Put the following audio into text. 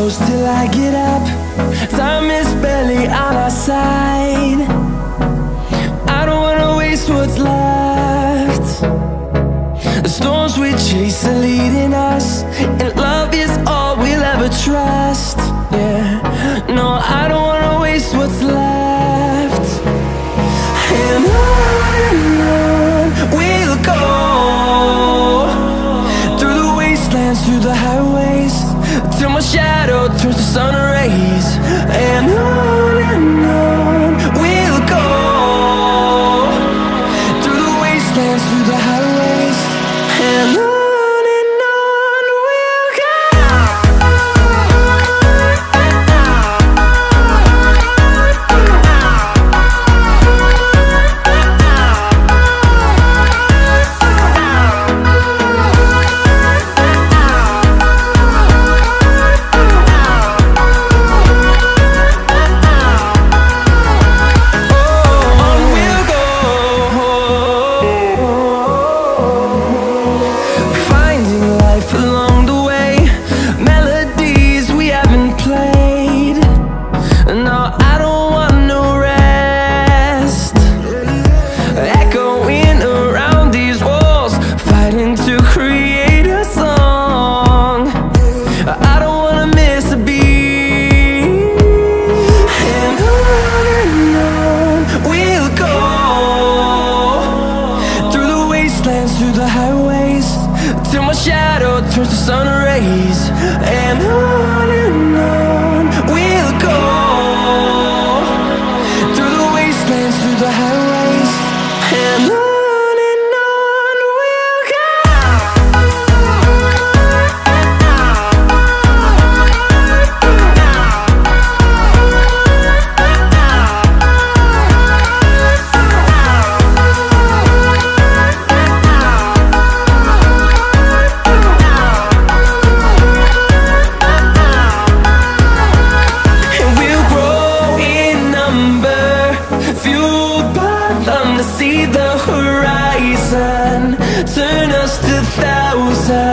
close till I get up. Time is barely on our side. I don't wanna waste what's left. The storms we chase are leading us, and love is all we'll ever trust. Yeah, no, I don't wanna waste what's left. And on we'll go, through the wastelands, through the highways, till my shadow turns to sun rays. And on we'll go, through the wastelands, through the highways, and on we'll go. Through the highways, till my shadow turns to sun rays. And on we'll go, through the wastelands, through the highways, and on we'll go. See the horizon, turn us to thousands.